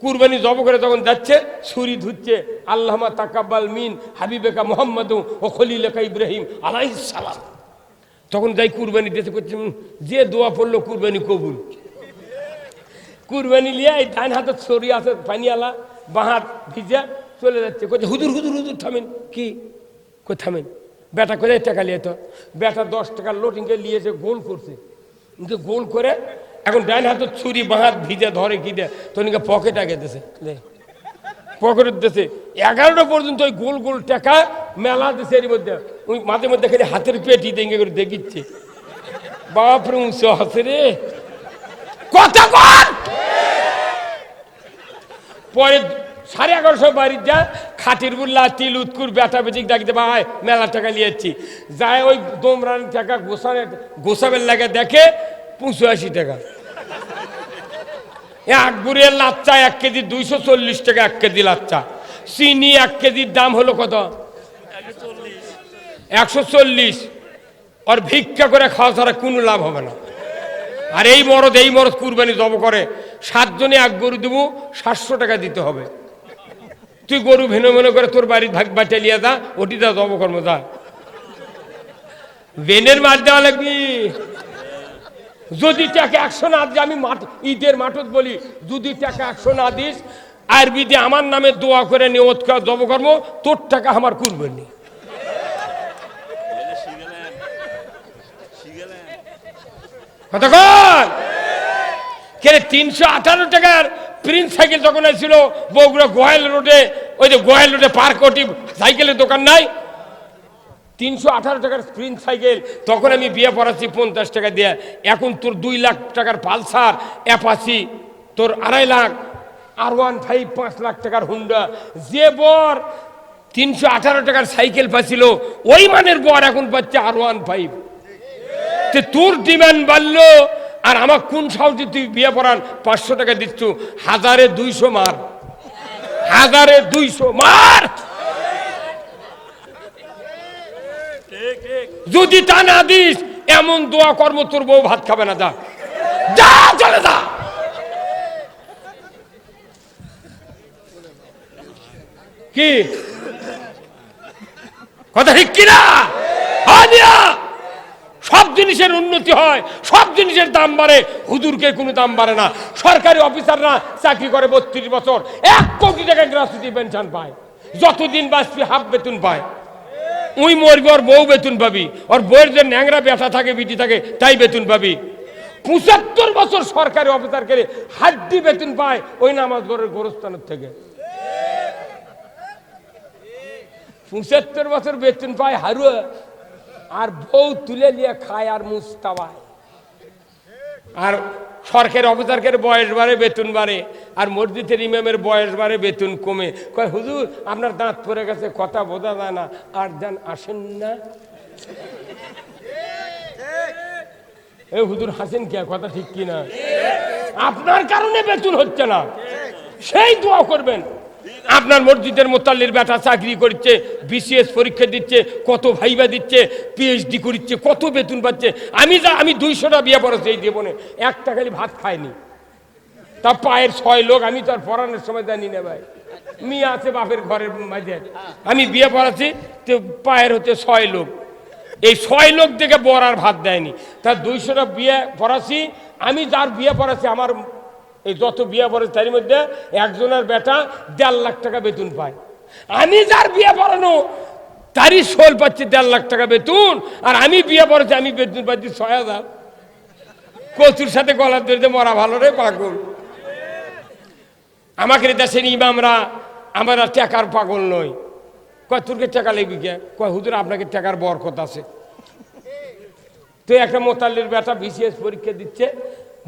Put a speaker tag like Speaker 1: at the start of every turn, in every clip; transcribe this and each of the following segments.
Speaker 1: কুরবানি জব করে যখন যাচ্ছে ছুরি ধুচ্ছে, আল্লাহুম্মা তাকাব্বাল মিন হাবিবেকা মুহাম্মাদু ও খলিলেকা ইব্রাহিম আলাইহিস সালাম। তখন যাই কুরবানি দিতে করছে, যে দোয়া পড়লো কুরবানি কবুল। কুরবানি লিয়ে এই ডান হাতে ছড়ি আছে পানিওয়ালা, বাঁ হাত ভিজা চলে যাচ্ছে, করছে হুজুর হুজুর হুজুর থামেন। কি কই থামেন? বেটা কোথায় টাকা লিয়ে? তো বেটা 10 টাকার লোটিংকে লিয়েছে, গোল করছে, গোল করে এখন ডান হাতে ছুরি, বাঁ হাত ভিজা ধরে কি দেয়, তো পকেট আগে দিয়েছে, পকেটের দিয়েছে 11টা পর্যন্ত ওই গোল গোল টাকা মেলা দিছে। এর মধ্যে ওই মাঝে মধ্যে খালি হাতের পেটি দেখে করে দেখিচ্ছে, বাপরে উঁচু হাসে রে কথা বল। পরে 11:30 বাড়ির যা খাটির বুল্লা তিল উৎকুর বেটা বেচিক ডাকিতে, ভাই মেলা টাকা নিয়েছি। যায় ওই দোমরান টাকা গোসাবের লাগে দেখে 85 টাকা। এক বুড়ের লাচ্চা 1 কেজি 240 টাকা 1 কেজি লাচ্চা। চিনি 1 কেজির দাম হলো কত? 140। আর ভিক্ষা করে খাওয়া ছাড়া কোনো লাভ হবে না। আর এই মরদ কুরবানি জব করে 7 জনে 1 গরু দেবো, 700 টাকা দিতে হবে। তুই গরু ভিন্ন মনে করে তোর বাড়ির ভাগ বাটালিয়া যা, ওটি যা জব কর্ম যা, বেনের মার দেওয়া লাগবি। যদি টাকা 100 না দিস, আমি ঈদের মাঠত বলি, যদি টাকা 100 না দিস আর বিদে আমার নামে দোয়া করে নিয়ত জব কর্ম, তোর টাকা আমার কুরবানি। কতক্ষণ কে 318 টাকার প্রিন্স সাইকেল যখন আসছিল বগুড়া গোয়াল রোডে, ওই যে গোয়াল রোডে পার্ক ওটি সাইকেলের দোকান নাই, 318 টাকার প্রিন্স সাইকেল। তখন আমি বিয়ে পড়াচ্ছি 50 টাকা দিয়ে। এখন তোর 2 লাখ টাকার পালসার অ্যাপাচি, তোর 2.5 লাখ, R15 5 লাখ টাকার হুন্ডা। যে বর 318 টাকার সাইকেল পাচ্ছিল, ওই মানের বর এখন পাচ্ছে R15। তোর ডিমান্ড বাড়লো, আর আমার কোন সাহসে তুই বিয়ে পড়ান 500 টাকা দিচ্ছ? 1200 মার, 1200 মার। যদি তা না দিস, এমন দোয়া কর্ম তোর বউ ভাত খাবে না। যা যা, চলে যা। কি কথা ঠিক কিনা? সব জিনিসের উন্নতি হয়, সব জিনিসের দাম বাড়ে, হুজুরকে কোনো দাম বাড়ে না। সরকারি অফিসাররা চাকরি করে 32 বছর, 1 কোটি টাকা গ্র্যাচুইটি পেনশন পায়, যতদিন বাঁচবি হাফ বেতন পায়। ওই মরবি, ওর বউ বেতন পাবি, ওর বউয়ের যে ন্যাংরা ব্যথা থাকে, বিটি থাকে, তাই বেতন পাবি। 75 বছর সরকারি অফিসার করে হাড্ডি বেতন পায় ওই নামাজ ঘরের গোরস্থানের থেকে। 75 বছর বেতন পায় হারুয়া, আর বউ তুলে নিয়ে খায় আর মুস্তাবায়। আর সরকারি অফিসারকে বয়স বাড়ে, বেতন বাড়ে, আর মসজিদের ইমামের বয়স বাড়ে, বেতন কমে। কয় হুজুর আপনার দাঁত পড়ে গেছে, কথা বোঝা যায় না, আর দেন আসেন না। এই হুজুর হাসেন কে? কথা ঠিক কিনা? আপনার কারণে বেতন হচ্ছে না, সেই দোয়া করবেন। আপনার মসজিদের মোতাল্লির বেটা চাকরি করছে, BCS পরীক্ষা দিচ্ছে, কত ভাইবা দিচ্ছে, PhD করছে, কত বেতন পাচ্ছে। আমি 200টা বিয়ে পড়াচ্ছি এই জীবনে, একটা খালি ভাত খায়নি। তা পায়ের 6 লোক, আমি তো আর পড়ানোর সময় জানি না ভাই। মেয়ে আছে বাপের ঘরের মাঝে, আমি বিয়ে পড়াচ্ছি, তো পায়ের হচ্ছে 6 লোক। এই 6 লোক থেকে বর আর ভাত দেয়নি। তা 200টা বিয়ে পড়াচ্ছি। আমি যার বিয়ে পড়াচ্ছি, আমার এই যত বিয়ে পড়েছে তার মধ্যে একজনের বেটা 1.5 লাখ টাকা বেতন পায়। আমি যার বিয়ে পড়ানো তারই শোল পাচ্ছি 1.5 লাখ টাকা বেতন, আর আমি বিয়ে পড়েছি, আমি বেতন পাচ্ছি 6,000। কচুর সাথে গলার ধরে মরা ভালো রে পাগল। আমাকে দেশের ইমামরা, আমরা টাকার পাগল নই। কয় তোরকে টাকা লেগে কে? কয় হুজুর আপনাকে টাকার বরকত আছে। তো একটা মোতাল্লির বেটা BCS পরীক্ষা দিচ্ছে,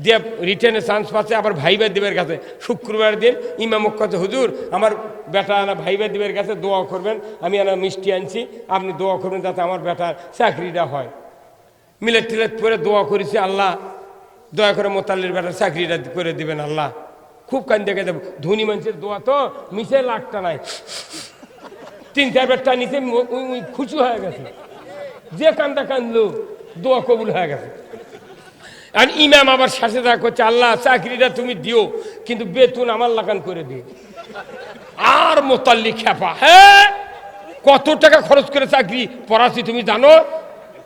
Speaker 1: দিয়ে রিটেনে চান্স পাচ্ছে, আবার ভাইবা দেবের কাছে শুক্রবার দিন ইমামক কাছে, হুজুর আমার বেটা আনা ভাইবা দেবের কাছে দোয়া করবেন, আমি আনা মিষ্টি আনছি, আপনি দোয়া করবেন যাতে আমার বেটার চাকরিটা হয়। মিলেট টিলেট করে দোয়া করেছি, আল্লাহ দয়া করে মোতাল্লির বেটার চাকরিটা করে দিবেন আল্লাহ। খুব কান্দে দেব, ধনী মানুষের দোয়া তো মিশে লাখটা নাই, 3-4 বেটা নিচে খুশি হয়ে গেছে। যে কান্দা কান্দলো দোয়া কবুল হয়ে গেছে। আর ইমাম আবার শেষে দেখা করছে, আল্লাহ চাকরিটা তুমি দিও, কিন্তু বেতন আমার লাগান করে দিও। আর মোতাল্লি খেপা, হ্যাঁ কত টাকা খরচ করে চাকরি পড়াচ্ছি তুমি জানো,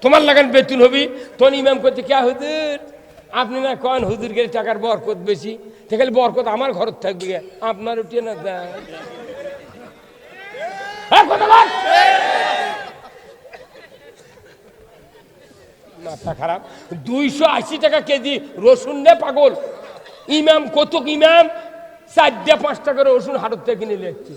Speaker 1: তোমার লাগান বেতন হবি। তখন ইমাম করছে, কে হুজুর আপনি না কন হুজুরকে টাকার বরকত বেশি, তাহলে বরকত আমার ঘর থাকবে, আপনার উঠিয়ে না দেয়। মাথা খারাপ। 280 টাকা কেজি রসুন নে পাগল। ইমাম কত, ইমাম 4-5 টাকা রসুন হাটত থেকে কিনে নিচ্ছে,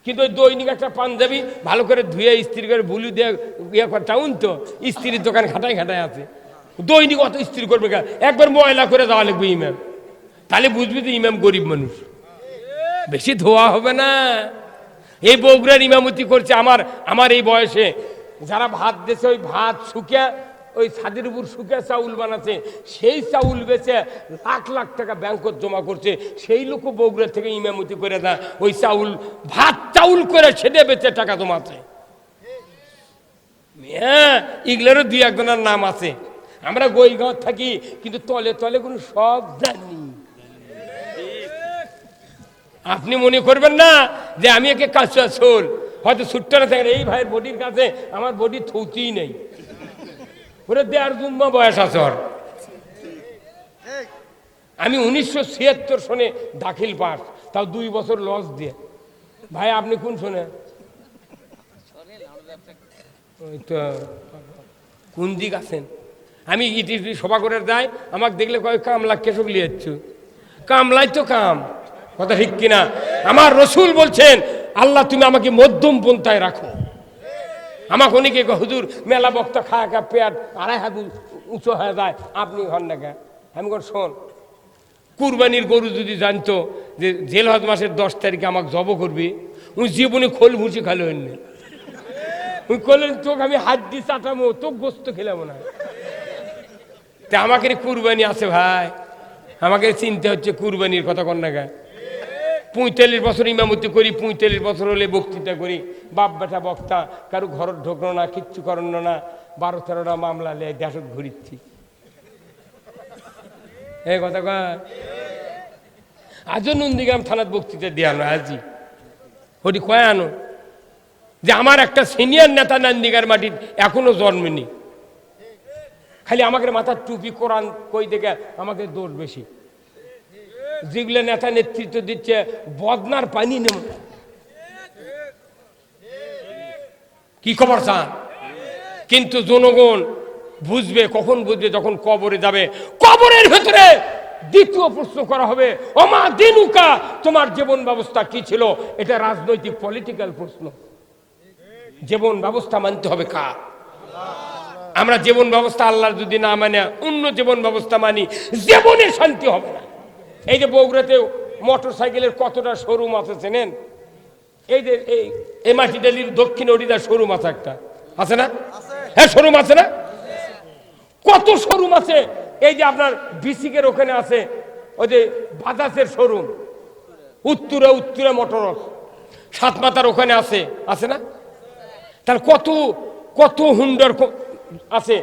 Speaker 1: কিন্তু ওই দৈনিক একটা পাঞ্জাবি ভালো করে ধুয়ে ইস্ত্রি করে বুলু দিয়ে ইয়ে টাউন তো ইস্ত্রির দোকান খাটায় খাটায় আছে, দৈনিক অত ইস্ত্রি করবে, একবার ময়লা করে যাওয়া লাগবে ইমাম, তাহলে বুঝবি যে ইমাম গরিব মানুষ। বেশি ধোয়া হবে না। এই বগুড়ার ইমামতি করছে আমার এই বয়সে, যারা ভাত দিয়েছে ওই ভাত শুকিয়ে ওই ছাদের উপর শুকিয়ে চাউল বানাচ্ছে, সেই চাউল বেচে লাখ লাখ টাকা ব্যাংকত জমা করছে, সেই লোক বগুড়া থেকে ইমামতি করে না, ওই চাউল ভাত চাউল করে সেটা বেচে টাকা জমাচ্ছে। হ্যাঁ এগুলোরও 2-1জনের নাম আছে। আমরা গইগাঁও থাকি, কিন্তু তলে তলে কোনো সব জানি। আপনি মনে করবেন না যে আমি একে কাঁচা ছোল, হয়তো ছুটতে না থাকেন, এই ভাইয়ের বডির কাছে আমার বডি থৌতিই নেই, ওরে 1.5 জুম্মা বয়স আছে ওর। আমি 1976 সনে দাখিল পাস, তাও 2 বছর লস দিয়ে। ভাই আপনি কোন শোনে? ওই তো কোন দিক আছেন? আমি ইটি সভা করে যাই, আমাকে দেখলে কয় কামলা কেসক লিয়েছ, কামলাই তো কাম, কথা ঠিক কিনা? আমার রসুল বলছেন, আল্লাহ তুমি আমাকে মধ্যম পন্থায় রাখো। আমাকে অনেকে হুজুর মেলা বক্তা খায় খা পেট 2.5 হাত উঁচু হয়ে যায়, আপনি হন না কে? আমি শোন, কুরবানির গরু যদি জানতো যে জেলহজ মাসের 10 তারিখে আমাকে জব করবি, উনি জীবনে খোল ভুষি খালো এমনি, উনি করলেন তোকে আমি হাড্ডি চাটামো, তোকে গোস্ত খেলাম না। তা আমাকে কুরবানি আছে ভাই, আমাকে চিনতে হচ্ছে কুরবানির কথা কন না গা। 45 বছর ইমামতি করি, 45 বছর হলে বক্তৃতা করি, বাপ বেটা বক্তা, কারো ঘর ঢোকলো না, কিচ্ছু করানো না, 12-13টা মামলা লে দেশত ঘুরিচ্ছি। এই কথা কয় আজও নন্দীগ্রাম থানার বক্তৃতা দিয়ে আনো, আজি ওটি কয় আনো যে আমার একটা সিনিয়র নেতা নন্দীগ্রাম মাটির এখনো জন্মেনি, খালি আমাকে মাথার টুপি কোরআন কই দেখে আমাকে দোষ বেশি। যেগুলো নেতা নেতৃত্ব দিচ্ছে বদনার পানি নেব, কি খবর চান? কিন্তু জনগণ বুঝবে কখন, বুঝবে যখন কবরে যাবে। কবরের ভেতরে দ্বিতীয় প্রশ্ন করা হবে, ওমা দিনুকা, তোমার জীবন ব্যবস্থা কি ছিল? এটা রাজনৈতিক পলিটিক্যাল প্রশ্ন। জীবন ব্যবস্থা মানতে হবে কার? আমরা জীবন ব্যবস্থা আল্লাহর যদি না মানে অন্য জীবন ব্যবস্থা মানি, জীবনে শান্তি হবে না। এই যে বগুড়াতে মোটর সাইকেলের কতটা শোরুম আছে চেনেন? এই যে এই মাটিডালির দক্ষিণ ওড়িদা শোরুম আছে, একটা আছে না? হ্যাঁ শোরুম আছে না? কত শোরুম আছে। এই যে আপনার বিসিকের ওখানে আছে ওই যে বাজাজের শোরুম, উত্তরা মোটরস, সাতমাতার ওখানে আছে না? তার কত কত হুন্ডার আছে,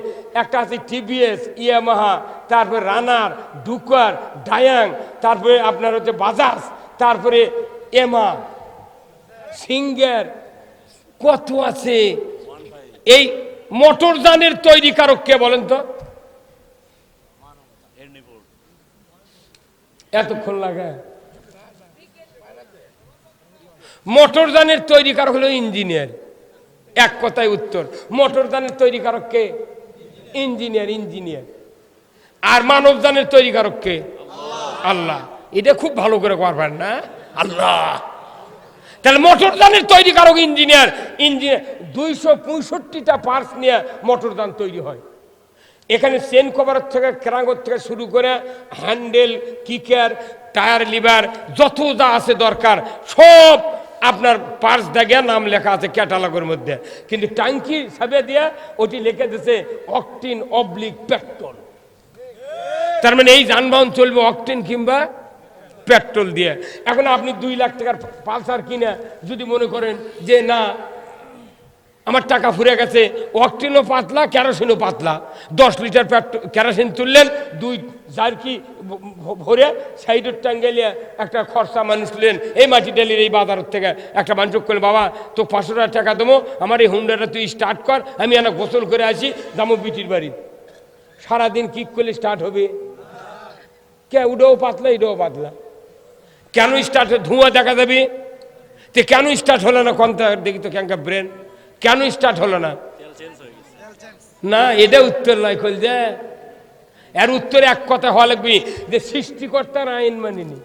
Speaker 1: একটা আছে টিভিএস, ইয়ামাহা, তারপরে রানার, ডুকার, ডায়াং, তারপরে আপনার হচ্ছে বাজাজ, তারপরে এমা, সিঙ্গার, কত আছে। এই মোটরযানের তৈরিকারক কে বলেন তো? এতক্ষণ লাগে? মোটরযানের তৈরিকারক হলো ইঞ্জিনিয়ার। এক কথায় উত্তর, মোটরযানের তৈরিকারক কে? ইঞ্জিনিয়ার। আর মানবযানের তৈরিকারক কে? আল্লাহ। এটা খুব ভালো করে করবেন না, আল্লাহ। তাহলে মোটরযানের তৈরিকারক ইঞ্জিনিয়ার। 265টা পার্টস নিয়ে মোটরযান তৈরি হয়। এখানে চেন কভার থেকে, ক্রাঙ্গর থেকে শুরু করে হ্যান্ডেল, কিকার, টায়ার, লিভার, যত যা আছে দরকার সব আপনার পার্স দেখে নাম লেখা আছে ক্যাটালগের মধ্যে, কিন্তু ট্যাঙ্কি সাবে দিয়ে ওটি লিখে দিয়েছে অকটেন অবলিক পেট্রোল। তার মানে এই যানবাহন চলবে অকটেন কিংবা পেট্রোল দিয়ে। এখন আপনি 2 লাখ টাকার পালসার কিনে যদি মনে করেন যে না আমার টাকা ফুরে গেছে, অকটেনও পাতলা, কেরোসিনও পাতলা। 10 লিটার কেরোসিন তুললেন, 2 জারকি ভরে সাইডের টাঙ্গেলিয়া একটা খরচা মানুষ নিলেন এই মাটি ডালির এই বাজার থেকে। একটা মানুষ করলেন, বাবা তো 500 টাকা দেবো, আমার এই হুন্ডাটা তুই স্টার্ট কর, আমি এনে গোসল করে আসি, যাবো বিটির বাড়ি। সারাদিন কিক করলে স্টার্ট হবে? কে উডেও পাতলা, এটাও পাতলা, কেন স্টার্ট? ধোঁয়া দেখা যাবে। তো কেন স্টার্ট হলো না? কোনটা দেখি তো ক্যাঙ্কা ব্রেন, কেন স্টার্ট হলো না? না, এটা উত্তর নয় কল যে, এর উত্তরে এক কথা হওয়া লাগবে যে সৃষ্টিকর্তার আইন মানিনি।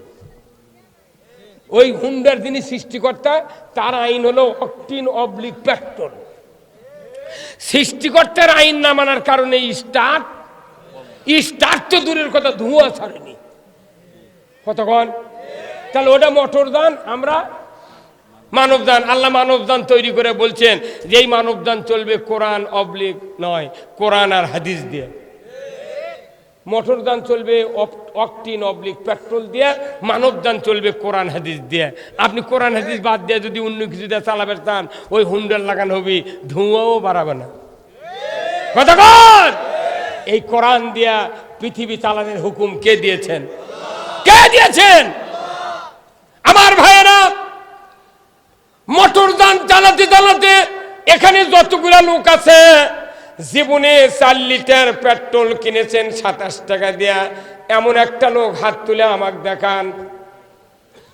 Speaker 1: ওই হুন্ডার যিনি সৃষ্টিকর্তা তার আইন হলো অকটেন অবলিক পেট্রোল। সৃষ্টিকর্তার আইন না মানার কারণে স্টার্ট তো দূরের কথা, ধোঁয়া ছাড়েনি। কতক্ষণ? তাহলে ওটা মোটর যান, আমরা মানবযান। আল্লাহ মানবযান তৈরি করে বলছেন যে এই মানবযান চলবে কোরআন অবলিক নয়, কোরআন আর হাদিস দিয়ে। মোটরযান চলবে অকটেন অবলিক পেট্রোল দিয়ে, মানবযান চলবে কোরআন হাদিস দিয়ে। আপনি কোরআন হাদিস বাদ দিয়ে যদি অন্য কিছু দিয়ে চালাবে চান, ওই হুন্ডার লাগানো হবে, ধোঁয়াও বাড়াবে না। কতক্ষণ? এই কোরআন দিয়া পৃথিবী চালানোর হুকুম কে দিয়েছেন? কে দিয়েছেন? আমার ভাইয়েরা, মোটরযান চালাতে চালাতে এখানে যতগুলা লোক আছে জীবনে 4 লিটার পেট্রোল কিনেছেন 27 টাকা দিয়া, এমন একটা লোক হাত তুলে আমাকে দেখান।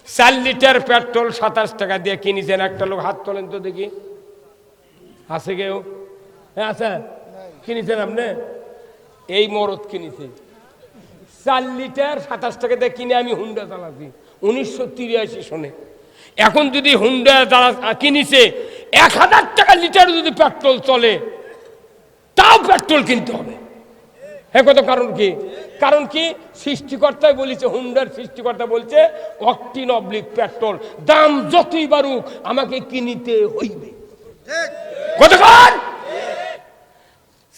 Speaker 1: 4 লিটার পেট্রোল 27 টাকা দিয়ে কিনেছেন, একটা লোক হাত তোলেন তো দেখি। আছে কেউ? হ্যাঁ আছে। কিনেছেন আপনি? এই মরদ কিনেছে 4 লিটার 27 টাকা দিয়ে কিনে। আমি হুন্ডা চালাচ্ছি 1983 সনে। এখন যদি হুন্ডা কিনেছে 1000 টাকা লিটার যদি পেট্রোল চলে, তাও পেট্রোল কিনতে হবে। হ্যাঁ কত? কারণ কি? কারণ কি? সৃষ্টিকর্তাই বলেছে, হুন্ডার সৃষ্টিকর্তা বলছে অকটেন অবলিক পেট্রোল, দাম যতই বাড়ুক আমাকে কিনিতে হইবে। কতক্ষণ?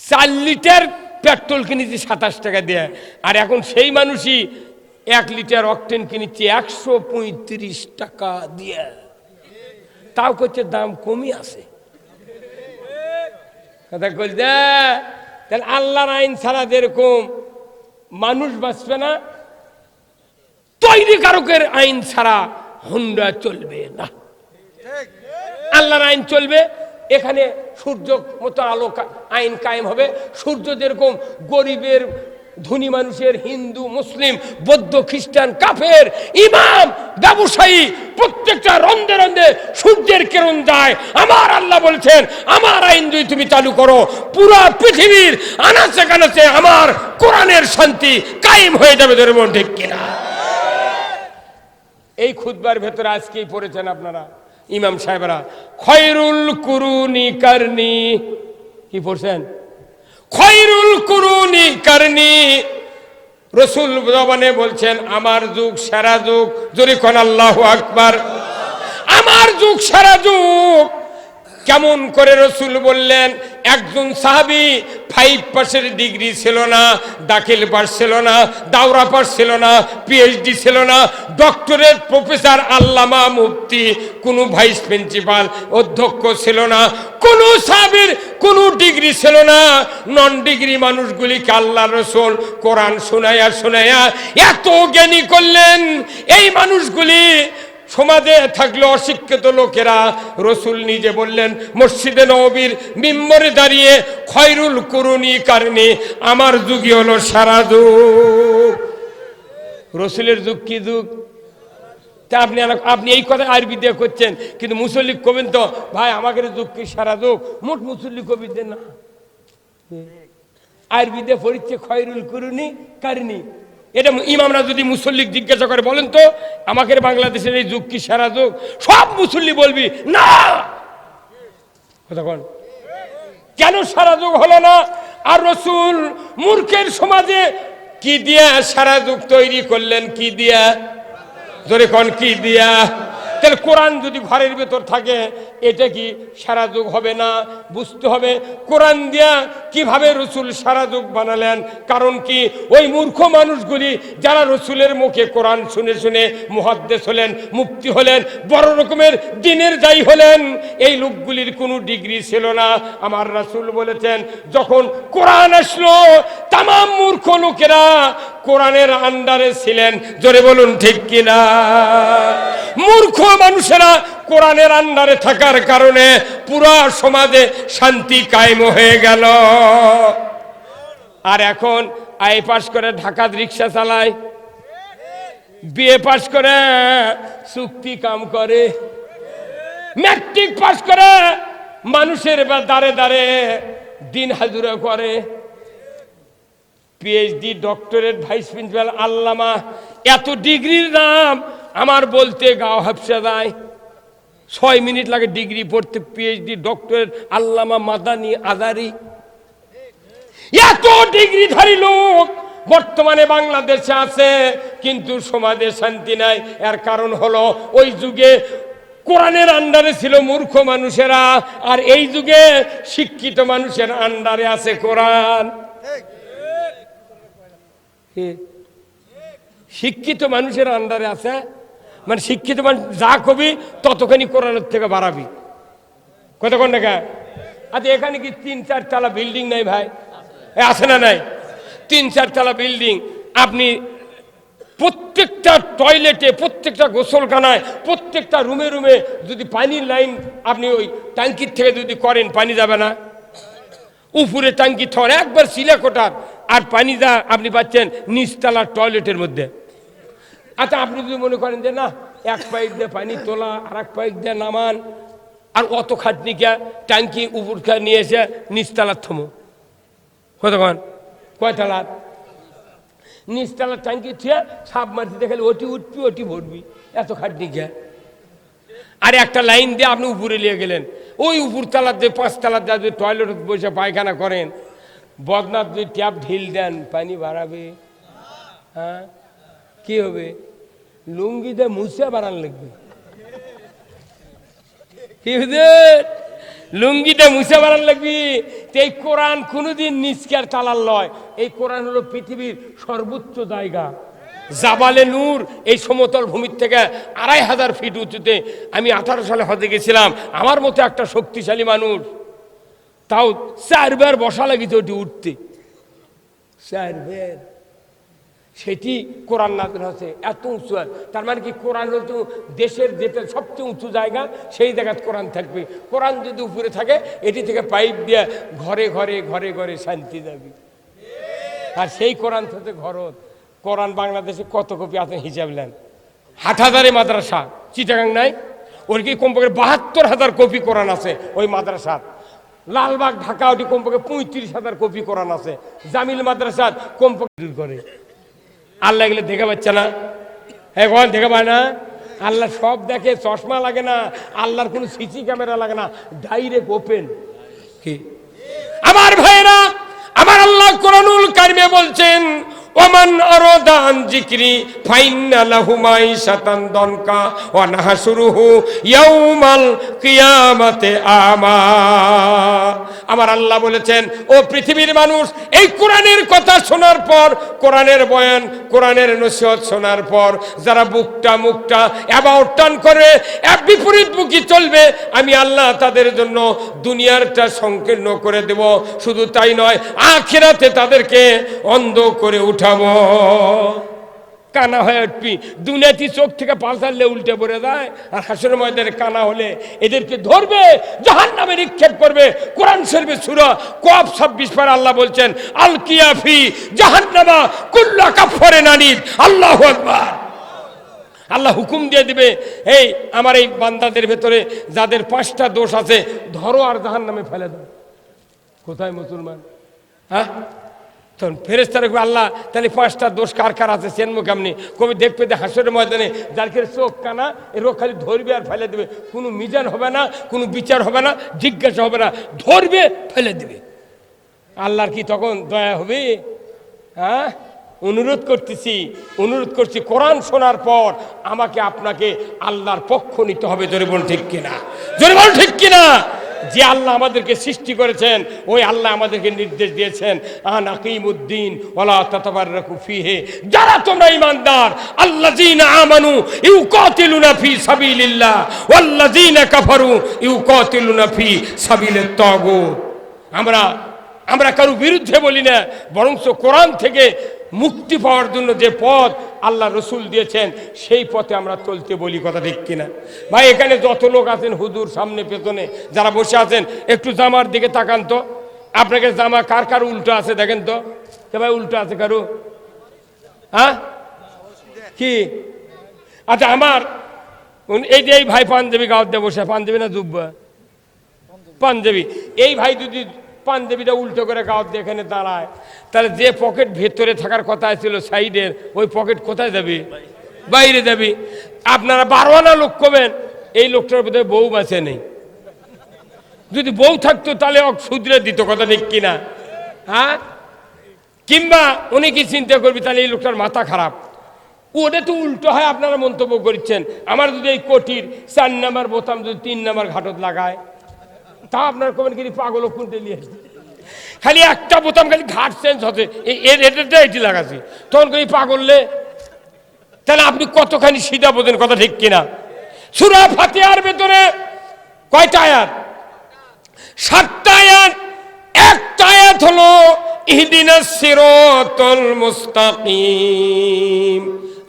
Speaker 1: 4 লিটার পেট্রোল কিনেছি 27 টাকা দিয়ে, আর এখন সেই মানুষই 1 লিটার অকটেন কিনেছি 135 টাকা দিয়ে। তাও করছে দাম কমই আছে। কথা বলছে। তাহলে আল্লাহর আইন ছাড়া যেরকম মানুষ বাঁচবে না, তৈরি কারকের আইন ছাড়া হুন্ডা চলবে না। আল্লাহর আইন চলবে, এখানে সূর্য মতো আলো আইন কায়েম হবে। সূর্য যেরকম গরিবের, ধনী মানুষের, হিন্দু, মুসলিম, বৌদ্ধ, খ্রিস্টান, কাফের, ইমাম, ব্যবসায়ী, প্রত্যেকটা রন্ধে রন্ধে সূর্যের কিরণ যায়। আমার আল্লাহ বলছেন, আমার আইন যদি তুমি চালু করো, পুরো পৃথিবীর আনাচে কানাচে আমার কোরআনের শান্তি কায়েম হয়ে যাবে। ধরে মন ঠিক কিনা? এই খুতবার ভেতরে আজকেই পড়েছেন আপনারা ইমাম সাহেবরা, খয়রুল কুরুনি কারনি। কি পড়ছেন? খয়রুল কুরুনি কারনি। রসুল জবানে বলছেন আমার যুগ সেরা যুগ। জোরে কোন আল্লাহু আকবার। আমার যুগ সেরা যুগ। কেমন করে রসুল বললেন? একজন সাহাবী 5 পাসের ডিগ্রি ছিল না, দাখিল পাস ছিল না, দাওরা পাস ছিল না, পিএইচডি ছিল না, ডক্টরেট, প্রফেসর, আল্লামা, মুফতি, কোনো ভাইস প্রিন্সিপাল, অধ্যক্ষ ছিল না, কোনো সাহাবীর কোনো ডিগ্রি ছিল না। নন ডিগ্রি মানুষগুলিকে আল্লাহ রসুল কোরআন শোনায়া শোনায়া এত জ্ঞানী করলেন। এই মানুষগুলি সমাজে থাকলে অশিক্ষিত লোকেরা, রসুল নিজে বললেন মসজিদে নববীর মিম্বরে দাঁড়িয়ে, খয়রুল কুরুনি কারনি, আমার যুগই হলো সারা যুগ। রসুলের যুগ কি যুগ? তা আপনি এই কথা আরবি দিয়ে করছেন, কিন্তু মুসল্লি কবেন তো ভাই আমাদের যুগ কি সারা যুগ? মোট মুসল্লি কবি দেন না, আরবি দিয়ে পড়িচ্ছে খয়রুল কুরুনি কারনি। এটা ইমামরা যদি মুসল্লি জিজ্ঞাসা করে, বলেন তো আমাদের বাংলাদেশের এই যুগ কি সারা যুগ? সব মুসল্লি বলবি না। কেন সারা যুগ হলো না? আর রসুল মূর্খের সমাজে কি দিয়া সারা যুগ তৈরি করলেন? কি দিয়া? জোরে কোন কি দিয়া? তাহলে কোরআন যদি ঘরের ভেতর থাকে এটা কি সারা যুগ হবে না? বুঝতে হবে কোরআন দিয়া কিভাবে রসুল সারা যুগ বানালেন। কারণ কি ওই মূর্খ মানুষগুলি যারা রসুলের মুখে কোরআন শুনে শুনে মুহাদ্দিস হলেন, মুফতি হলেন, বড় রকমের দিনের যাই হলেন, এই লোকগুলির কোনো ডিগ্রি ছিল না। আমার রাসূল বলেছেন যখন কোরআন আসলো তামাম মূর্খ লোকেরা কোরআনের আন্ডারে ছিলেন। জোরে বলুন ঠিক কিনা? মূর্খ মানুষেরা কোরআনের আন্ডারে থাকার কারণে পুরো সমাজে শান্তি কায়েম হয়ে গেল। আর এখন আই পাস করে ঢাকাত রিক্সা চালায়, বিএ পাস করে চুক্তি কাম করে, ম্যাট্রিক পাস করে মানুষের দাঁড়ে দাঁড়ে দিন হাজুরা করে, পিএইচডি, ডক্টরেট, ভাইস প্রিন্সিপাল, আল্লামা, এত ডিগ্রির নাম আমার বলতে গাও হাফসা যায়। 6 মিনিট লাগে ডিগ্রি পড়তে। পিএইচডি, ডক্টরেট, আল্লামা, মাদানি, আজারি, এত ডিগ্রিধারী লোক বর্তমানে বাংলাদেশে আছে, কিন্তু সমাজে শান্তি নাই। এর কারণ হলো ওই যুগে কোরআনের আন্ডারে ছিল মূর্খ মানুষেরা, আর এই যুগে শিক্ষিত মানুষের আন্ডারে আছে কোরআন। শিক্ষিত মানুষের আন্ডারে আছে মানে শিক্ষিত মানুষ যা কবি ততখানি কোরআনের থেকে বাড়াবি। কতক্ষণ টাকা? আচ্ছা এখানে কি 3-4 তলা বিল্ডিং নাই ভাই? আছে না নাই? 3-4 তলা বিল্ডিং। আপনি প্রত্যেকটা টয়লেটে, প্রত্যেকটা গোসলখানায়, প্রত্যেকটা রুমে রুমে যদি পানির লাইন আপনি ওই ট্যাঙ্কির থেকে যদি করেন, পানি যাবে না? উপরে ট্যাঙ্কি থর একবার সিলাকোটার, আর পানি যা আপনি পাচ্ছেন নিচতলার টয়লেটের মধ্যে। আচ্ছা আপনি যদি মনে করেন যে না, এক পাইপ দিয়ে পানি তোলা আর এক পাইপ দিয়ে নামান, আর অত খাটনি কে, ট্যাঙ্কি উপর নিয়ে এসে নিচতলার থমো। কতক্ষণ? কয়তলার? নিচতলার ট্যাঙ্কি থুয়ে সাপ মারতে দেখালে ওটি উঠবি, ওটি ভরবি, এত খাটনি কে? আর একটা লাইন দিয়ে আপনি উপরে নিয়ে গেলেন, ওই উপর তলার যে 5 তলার যা যদি টয়লেট বসে পায়খানা করেন, বদনাথ যদি ট্যাপ ঢিল দেন পানি বাড়াবে? হ্যাঁ, কি হবে? লুঙ্গিতে মুছে বাড়ান লাগবে। কি বুঝে? লুঙ্গিটা মুছে বাড়ান লাগবি। এই কোরআন কোনোদিন নিচকের তালার লয়। এই কোরআন হলো পৃথিবীর সর্বোচ্চ জায়গা, জাবালে নূর। এই সমতল ভূমির থেকে 2500 ফিট উঁচুতে। আমি 18 সালে হজে গেছিলাম। আমার মতো একটা শক্তিশালী মানুষ, তাও 4 বার বসা লাগিতে ওটি উঠতে, 4 বার। সেটি কোরআন নাযিল হচ্ছে এত উঁচু। তার মানে কি কোরআন হচ্ছে দেশের যেটা সবচেয়ে উঁচু জায়গা, সেই জায়গায় কোরআন থাকবে। কোরআন যদি উপরে থাকে, এটি থেকে পাইপ দিয়ে ঘরে ঘরে ঘরে ঘরে শান্তি যাবে। আর সেই কোরআন থেকে ঘরত। কোরআন বাংলাদেশে কত কপি আছে হিসাব নেন? 8,000 মাদ্রাসা। চিটাগাং নাই? ওর কি কমপক্ষে 72,000 কপি কোরআন আছে ওই মাদ্রাসা। লালবাগ, ঢাকা, ওটি কমপক্ষে 35,000 কপি কোরআন আছে। জামিল মাদ্রাসা কমপক্ষে করে। আল্লাহ এগুলো দেখে পাচ্ছে না? হ্যাঁ, কখন দেখে পায় না? আল্লাহ সব দেখে, চশমা লাগে না, আল্লাহর কোনো সিসি ক্যামেরা লাগে না, ডাইরেক্ট ওপেন। কি আমার ভাইরা, আমার আল্লাহ কোরআনুল কারিমে বলছেন, ওমান আরাদা আন যিকরি ফাইন্না লাহু মাইশাতান দনকা ওয়া নাহশুরুহু ইয়াউমাল কিয়ামাতি আমা। আমার আল্লাহ বলেছেন, ও পৃথিবীর মানুষ, এই কোরআনের কথা শোনার পর, কোরআনের বয়ান, কোরআনের নসিহত শোনার পর যারা বুকটা মুখটা অ্যাবাউট টার্ন করে, এক বিপরীতমুখী চলবে, আমি আল্লাহ তাদের জন্য দুনিয়ারটা সংকীর্ণ করে দেব। শুধু তাই নয়, আখিরাতে তাদেরকে অন্ধ করে উঠাবো। কানা হয়ে উঠবি। দুনিয়াতে চোখ থেকে পাল্টালে উল্টে পড়ে যায়, আর হাসরের ময়দানে কানা হলে এদেরকে ধরবে, জাহান্নামে নিক্ষেপ করবে। কোরআন শরীফে সূরা কফ 26 পারা আল্লাহ বলছেন, আল কিয়াফি জাহান্নামা কুল্লা কাফারিন আনিদ। আল্লাহু আকবার। আল্লাহ হুকুম দিয়ে দিবে, এই আমার এই বান্দাদের ভেতরে যাদের 5টা দোষ আছে, ধরো আর জাহান্নামে ফেলে দাও। কোথায় মুসলমান? হ্যাঁ, তখন ফেরেশতারা কবে, আল্লাহ তাহলে 5টা দোষ কার কার আছে চেনবো কেমনি? কবি দেখবে যে হাসরের ময়দানে যার চোখ কানা, এরও খালি ধরবে আর ফেলে দেবে। কোনো মিজান হবে না, কোনো বিচার হবে না, জিজ্ঞাসা হবে না, ধরবে ফেলে দেবে। আল্লাহর কি তখন দয়া হবে? হ্যাঁ, অনুরোধ করছি কোরআন শোনার পর আমাকে আপনাকে আল্লাহর পক্ষ নিতে হবে। জোরে বল ঠিক কিনা, জোরে বল ঠিক কিনা। যে আল্লাহ আমাদেরকে সৃষ্টি করেছেন ওই আল্লাহ আমাদেরকে নির্দেশ দিয়েছেন আন আকিমুদ্দিন ওয়ালা তাতাবাররাকু ফিহি, যারা তোমরা ঈমানদার আল্লাযীনা আমানু ইউকাতিলুনা ফি সাবিলিল্লাহ ওয়াল্লাযীনা কাফারু ইউকাতিলুনা ফি সাবিলিত তাগুত। আমরা কারো বিরুদ্ধে বলি না, বরং কোরআন থেকে মুক্তি পাওয়ার জন্য যে পথ আল্লাহ রসুল দিয়েছেন সেই পথে আমরা চলতে বলি। কথা ঠিক কিনা ভাই? এখানে যত লোক আছেন হুজুর সামনে পেছনে যারা বসে আছেন, একটু জামার দিকে তাকান তো। আপনাকে জামা কার কার উল্টো আছে দেখেন তো। ভাই উল্টো আছে কারো? হ্যাঁ কি? আচ্ছা আমার এই যে এই ভাই পাঞ্জাবি গাওয়ার দিয়ে বসে, পাঞ্জাবি না জুব্বা? পাঞ্জাবি। এই ভাই যদি পাঞ্জাবিটা উল্টো করে গাওয়ার দিয়ে এখানে দাঁড়ায়, তাহলে যে পকেট ভেতরে থাকার কথা ছিল সাইডের, ওই পকেট কোথায় যাবে? বাইরে যাবে। আপনারা 12 আনা লোক কবেন, এই লোকটার বোধহয় বউ বাঁচে নেই। যদি বউ থাকতো তাহলে শুধরে দিত। কথা ঠিক কিনা? হ্যাঁ, কিংবা উনি কি চিন্তা করবি তাহলে এই লোকটার মাথা খারাপ। ওটা তো উল্টো হয়। আপনারা মন্তব্য করছেন আমার যদি এই কোটির 4 নাম্বার বোতাম যদি 3 নাম্বার ঘাটত লাগায়, তা আপনার কবেন কি পাগল কোনটা নিয়ে আসছে? খালি একটা বোতাম খালি ঘাট চেঞ্জ হচ্ছে, এটা এটি লাগাচ্ছি, তখন কই পাগললে। তাহলে আপনি কতখানি সিধা বোঝেন? কথা ঠিক কিনা? সূরা ফাতিহার ভেতরে কয়টা আয়াত? 7টা আয়াত। একটা আয়াত হলো ইহদিনাস সিরাতাল মুস্তাকিম,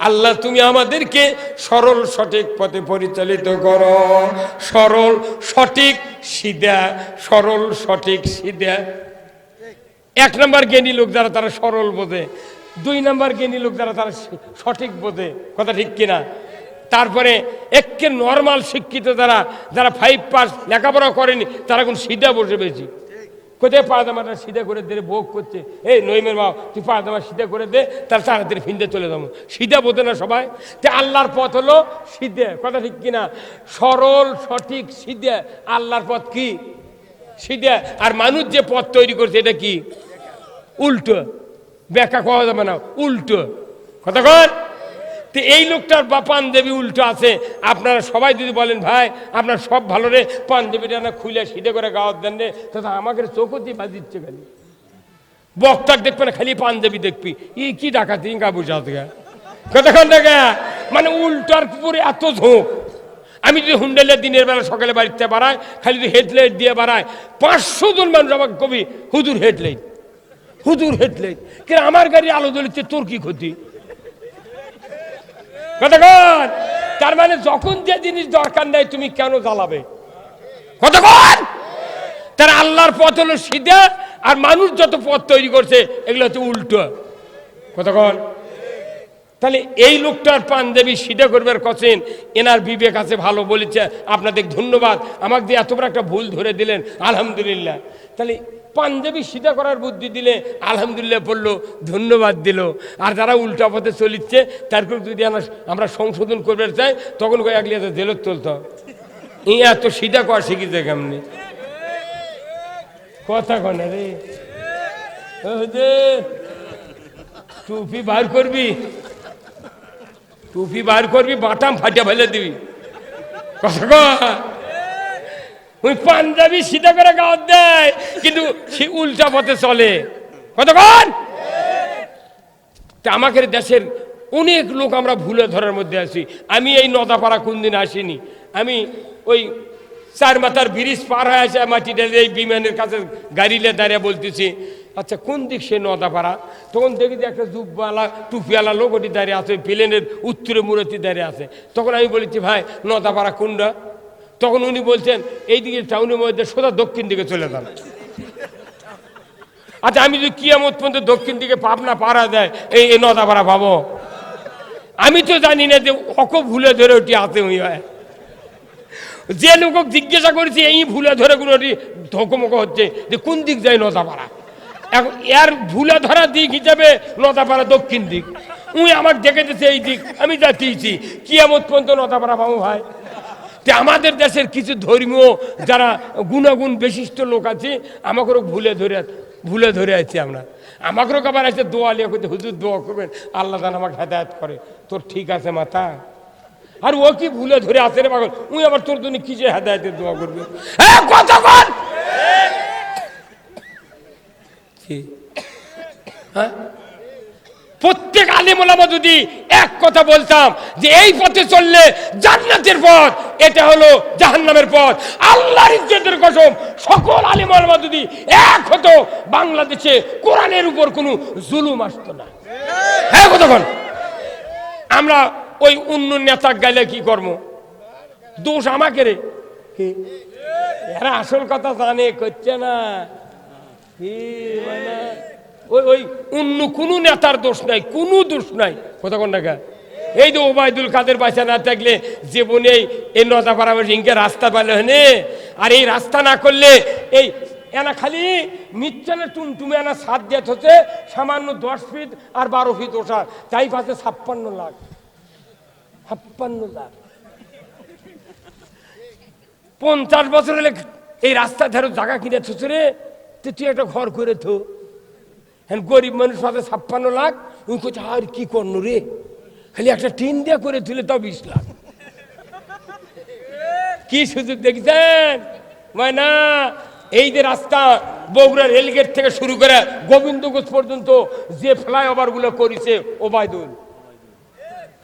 Speaker 1: আল্লাহ তুমি আমাদেরকে সরল সঠিক পথে পরিচালিত করো। সরল সঠিক সিধা, সরল সঠিক সিধা। 1 নাম্বার জ্ঞানী লোক যারা তারা সরল বোঝে, 2 নাম্বার জ্ঞানী লোক যারা তারা সঠিক বোঝে। কথা ঠিক কিনা? তারপরে একে নর্মাল শিক্ষিত যারা 5 পাস লেখাপড়া করেনি তারা এখন সিধা বসে পেয়েছি। কোথায় পায়জামাটা সিধা করে দে, ভোগ করছে। এই নইমের মা তুই পায়জামা সিধা করে দে, তার তাড়াতাড়ি ফিনতে চলে যাবো। সিধা বোঝে না সবাই। তো আল্লাহর পথ হলো সিধে। কথা ঠিক কিনা? সরল সঠিক সিধে। আল্লাহর পথ কি? সিধে। আর মানুষ যে পথ তৈরি করছে এটা কি? উল্টো। ব্যাখ্যা করা যাবে না, উল্টো। কথা কর। তো এই লোকটার বা পাঞ্জাবি উল্টো আছে। আপনারা সবাই যদি বলেন ভাই আপনার সব ভালো রে, পাঞ্জাবিটা না খুলে সিধে করে গাওয়ার দেন রে, তথা আমাকে চোখও দিয়ে বাজিচ্ছে। খালি বক্তার দেখবে না, খালি পাঞ্জাবি দেখবি। ই কি ডাকাতি গা বুঝা থেকে কতক্ষণ দেখা, মানে উল্টার পুরে এত ঝোঁক। আমি যদি হুন্ডেলের দিনের বেলা সকালে বাড়িতে বাড়াই, খালি যদি হেডলাইট দিয়ে বাড়ায়, 500 জন মানুষ আমাকে কবি হুজুর হেডলাইট, হুজুর হেডলাইট। কিন্তু আমার গাড়ি আলো জ্বলিচ্ছে, তোর কি ক্ষতি? কতক্ষণ? তার মানে যখন যে জিনিস দরকার নেই তুমি কেন জ্বালাবে? কতক্ষণ? তারা আল্লাহর পথ হলো সিধা, আর মানুষ যত পথ তৈরি করছে এগুলো হচ্ছে উল্টো। কতক্ষণ? তাহলে এই লোকটার পাঞ্জাবি সিধা করবার কছেন, এনার বিবেক আছে, ভালো বলেছে। আপনাদের ধন্যবাদ, আমাকে দিয়ে এত বড় একটা ভুল ধরে দিলেন, আলহামদুলিল্লাহ। তাহলে পাঞ্জাবি সিধা করার বুদ্ধি দিলে আলহামদুলিল্লাহ বললো, ধন্যবাদ দিল। আর যারা উল্টা পথে চলিচ্ছে তারপর যদি আমরা সংশোধন করতে চাই, তখন একলি জেলত তুলতে ই এত সিধা করা শিখিছে কেমনি? কথা কনে রে, টুপি বার করবি, টুপি বার করবি, বাটাম ফাটিয়ে ফেলে দিবি। কথা কয় ওই পাঞ্জাবি সিধা করে গাওয়ার দেয়, কিন্তু সে উল্টা পথে চলে। কতক্ষণ? আমাকে দেশের অনেক লোক আমরা ভুলে ধরার মধ্যে আছি। আমি এই নদাপাড়া কোনদিন আসিনি, আমি ওই 4 মাথার ব্রিজ পার হয়ে আসে মাটি ঢেলে এই বিমানের কাছে গাড়িলে দাঁড়িয়ে বলতেছি, আচ্ছা কোন দিক সে নদাপাড়া? তখন দেখি যে একটা জুব্বালা টুপিওয়ালা লোক ওটি দাঁড়িয়ে আছে, প্লেনের উত্তরে মূরতি দাঁড়িয়ে আছে। তখন আমি বলেছি ভাই নদাপাড়া কোনটা? তখন উনি বলছেন এইদিকে টাউনের মধ্যে সোজা দক্ষিণ দিকে চলে যান। আচ্ছা আমি যদি কিয়ামত পর্যন্ত দক্ষিণ দিকে পাবনা পাড়া দেয় এই নদাপাড়া পাবো? আমি তো জানি না যে অক ভুলে ধরে ওটি আছে। ওই যে লোক জিজ্ঞাসা করেছি এই ভুলে ধরে কোনো ধকমক হচ্ছে যে কোন দিক যায় নদাপাড়া। এখন এর ভুলে ধরা দিক হিসাবে নদাপাড়া দক্ষিণ দিক। উনি আমাকে দেখে দিচ্ছে এই দিক, আমি যাচ্ছি কিয়ামত পর্যন্ত নদাপাড়া পাবো ভাই? আমাদের দেশের কিছু ধর্মীয় যারা গুণাগুণ বিশিষ্ট লোক আছে আমাকে ভুলে ধরে ভুলে ধরে আছি আমরা। আমাকেও আবার আছে দোয়া লিয়ে করতে, হুজুর দোয়া করবেন আল্লাহ যেন আমাকে হেদায়েত করে। তোর ঠিক আছে মাথা? আর ও কি ভুলে ধরে আছে রে পাগল, উনি আবার তোর জন্য কি যে হেদায়েতের দোয়া করবে? কতক্ষণ প্রত্যেক আলেম ওলামা যদি এক কথা বলতাম যে এই পথে চললে জান্নাতের পথ, এটা হলো জাহান্নামের পথ, আল্লাহর ইজ্জতের কসম সকল আলেম ওলামা যদি এক হতো, বাংলাদেশে কোরআনের উপর কোনো জুলুম আসতো না। হ্যাঁ কতক্ষণ আমরা ওই অন্য নেতা গাইলে কি করব? দোষ আমাকে রে, এরা আসল কথা জানে করছে না। ওই ওই অন্য কোনো নেতার দোষ নাই, কোনো দোষ নাই। কতক্ষণ টাকা এই যে ওবায়দুল কাদের পয়সা না থাকলে জীবনে এই নদা পাড়াবার ইনকে রাস্তা পাইলে হনে। আর এই রাস্তা না করলে এই এনা খালি মিচ্ছানে টুমটুমে এনা সাত দিয়ে হচ্ছে সামান্য 10 ফিট আর 12 ফিট ওঠা, তাই পাশে 56 লাখ, 56 লাখ। 50 বছর হলে এই রাস্তা ধারে জায়গা কিনে থুছে রে, তুই একটা ঘর করে থো। হ্যাঁ গরিব মানুষ পাবে 56 লাখ, উনি কোথায় আর কি করলো রে, খালি একটা টিন দিয়ে করে তুলে তাও 20 লাখ। কি সুযোগ দেখছেন না? এই যে রাস্তা বগুড়া রেলগেট থেকে শুরু করে গোবিন্দগঞ্জ পর্যন্ত যে ফ্লাইওভার গুলো করেছে ওবায়দুল,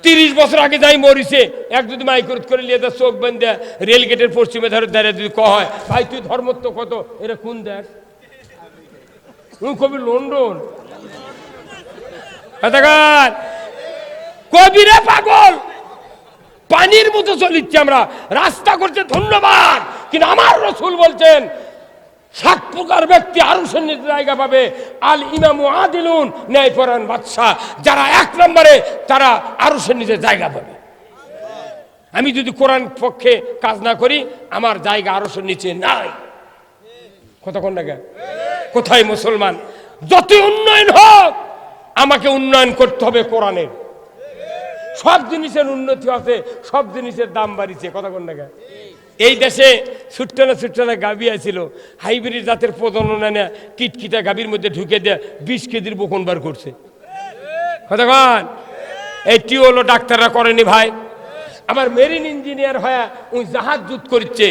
Speaker 1: 30 বছর আগে যাই মরিছে। এক যদি মাইক্রোত করে নিয়ে চোখ বেঁধে রেলগেটের পশ্চিমে ধারে দাঁড়িয়ে যদি কয় ভাই তুই ধর্মত্ব কত, এটা কোন দেশ? কবি লন্ডন কবিরে পাগল, পানির মতো চলিচ্ছে আমরা, রাস্তা করছে ধন্যবাদ। কিন্তু আমার রসুল বলছেন 7 প্রকার ব্যক্তি আরশের নিচে জায়গা পাবে। আল ইমামু আদিলুন, ন্যায়পরায়ণ বাদশা, যারা 1 নম্বরে তারা আরশের নিচে জায়গা পাবে। আমি যদি কোরআন পক্ষে কাজ না করি আমার জায়গা আরশের নিচে নাই। কতক্ষণ লাগে কোথায় মুসলমান? যত উন্নয়ন হোক আমাকে উন্নয়ন করতে হবে কোরআনের। সব জিনিসের উন্নতি আছে, সব জিনিসের দাম বাড়িছে। কতক্ষণ লাগে এই দেশে ছুট্টানা গাভী আছিল, হাইব্রিড জাতের প্রজনন এনে কিটকিটা গাভীর মধ্যে ঢুকে দেয় 20 কেজির বকন বার করছে। কতক্ষণ এইটি হলো ডাক্তাররা করেনি ভাই। আমার মেরিন ইঞ্জিনিয়ার হয়ে ওই জাহাজ যুদ্ধ করছে,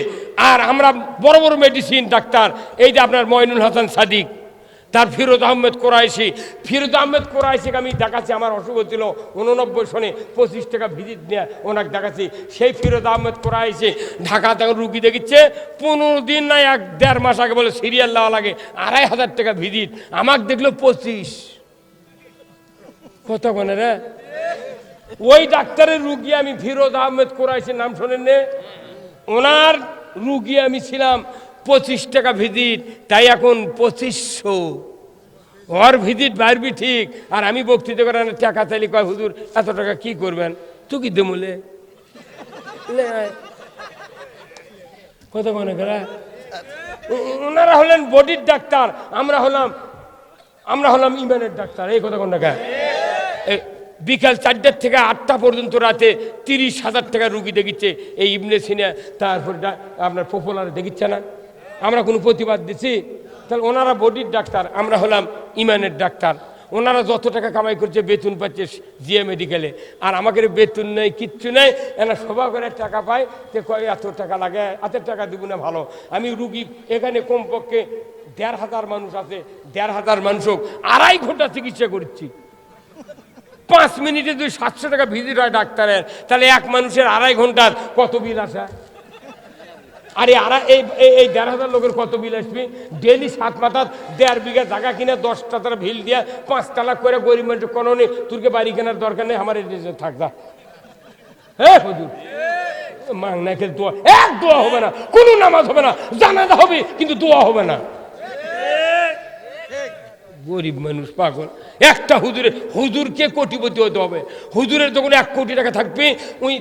Speaker 1: আর আমরা বড় বড় মেডিসিন ডাক্তার, এই যে আপনার মইনুল হাসান সাদিক, তার ফিরোজ আহমেদ কোরাইশি, ফিরোজ আহমেদ কোরাইশিকে আমি দেখাচ্ছি, আমার অসুখ হচ্ছিল 89 সনে 25 টাকা ভিজিট নিয়ে ওনাকে দেখাচ্ছি। সেই ফিরোজ আহমেদ কোরাইশি ঢাকাতে রুগী দেখিচ্ছে 15 দিন না 1-1.5 মাস আগে বলে সিরিয়াল দেওয়া লাগে, 2500 টাকা ভিজিট, আমাকে দেখলো 25। কত কোনে রে? ওই ডাক্তারের রুগী আমি ফিরোজ আহমেদ কোরাইশির নাম শোনেন নে? ওনার রুগী আমি ছিলাম 25 টাকা ভিজিট, তাই এখন 2500। ওর ভিজিট বাড়বি ঠিক, আর আমি বক্তৃতা করার টাকা চাইলে কয় হুজুর এত টাকা কি করবেন, তুই কি দেমলে কত মনে করা। ওনারা হলেন বডির ডাক্তার, আমরা হলাম ইমানের ডাক্তার। এই কথা কোন টাকা? বিকাল 4টা থেকে 8টা পর্যন্ত রাতে 30,000 টাকা রুগী দেখিচ্ছে এই ইবনে সিনা, তারপর আপনার পপুলার দেখিচ্ছে না। আমরা কোনো প্রতিবাদ দিচ্ছি? তাহলে ওনারা বডির ডাক্তার, আমরা হলাম ইমানের ডাক্তার। ওনারা যত টাকা কামাই করছে বেতন পাচ্ছে জিএ মেডিকেলে, আর আমাদের বেতন নেই, কিচ্ছু নেই। এনা সভা করে টাকা পায়, তে কয় এত টাকা লাগে, এত টাকা দিব না ভালো। আমি রুগী এখানে কমপক্ষে 1,500 মানুষ আছে, 1,500 মানুষ 2.5 ঘন্টা চিকিৎসা করছি। 5 মিনিটে যদি 700 টাকা ভিজিট হয় ডাক্তারের, তাহলে এক মানুষের 2.5 ঘন্টার কত বিল আসা? আরে এই 1,500 লোকের কত বিল আসবে? ডেলি 7 মাথা 1.5 বিঘা জায়গা কিনে 10টা তারা ভিল দিয়ে 5 তালা করে গরিব মানুষ কোনো নেই, তোরকে বাড়ি কেনার দরকার নেই, আমার থাকবা। হ্যাঁ হুজুর মাংনাকে দোয়া, এক দোয়া হবে না, কোনো নামাজ হবে না, জানাজা হবে কিন্তু দোয়া হবে না। গরিব মানুষ পাগল। একটা হুজুরকে কোটিপতি হতে হবে। হুজুরের যখন 1 কোটি টাকা থাকবে, ওই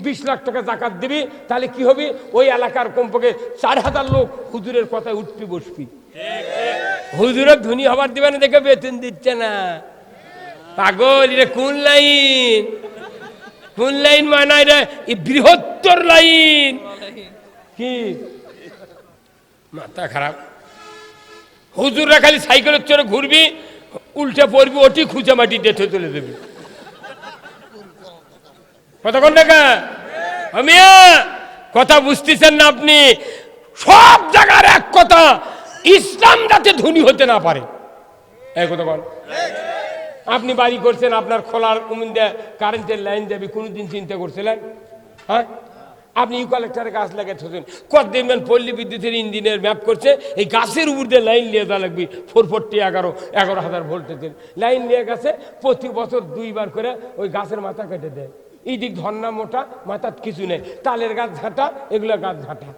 Speaker 1: 20 লাখ টাকা জাকাত দিবি, তাহলে কি হবে? ওই এলাকার কমপক্ষে 4,000 লোক হুজুরের কথায় উঠবি বসবি। হুজুরের ধনী হবার দিবে না দেখে বেতন দিচ্ছে না। পাগল, এটা কোন লাইন? কোন লাইন মানে এটা? বৃহত্তর লাইন। কি মাথা খারাপ? হুজুররা খালি সাইকেলের চড়ে ঘুরবি, উল্টে পড়বি, ওটি খুঁজে মাটি দেখে চলে দেবে। কতক্ষণ টাকা আমি কথা বুঝতেছেন না আপনি? সব জায়গার এক কথা, ইসলাম যাতে ধনী হতে না পারে। এই কথা বল। আপনি বাড়ি করছেন, আপনার খোলার কারেন্টের লাইন দেবে, কোনোদিন চিন্তা করছিলেন? হ্যাঁ, আপনি ইউকালেক্টারে গাছ লাগাচ্ছেন, কত দেখবেন পল্লী বিদ্যুতের ইঞ্জিনিয়ার ম্যাপ করছে এই গাছের উপর দিয়ে লাইন নিয়ে দেওয়া লাগবে 440 11,000 ভোল্টেজের লাইন নিয়ে গেছে। প্রতি বছর 2 বার করে ওই গাছের মাথা কেটে দেয়। এই দিক ধর্না মোটা, মাথার কিছু নেই, তালের গাছ ঝাঁটা, এগুলো গাছ ঝাঁটা।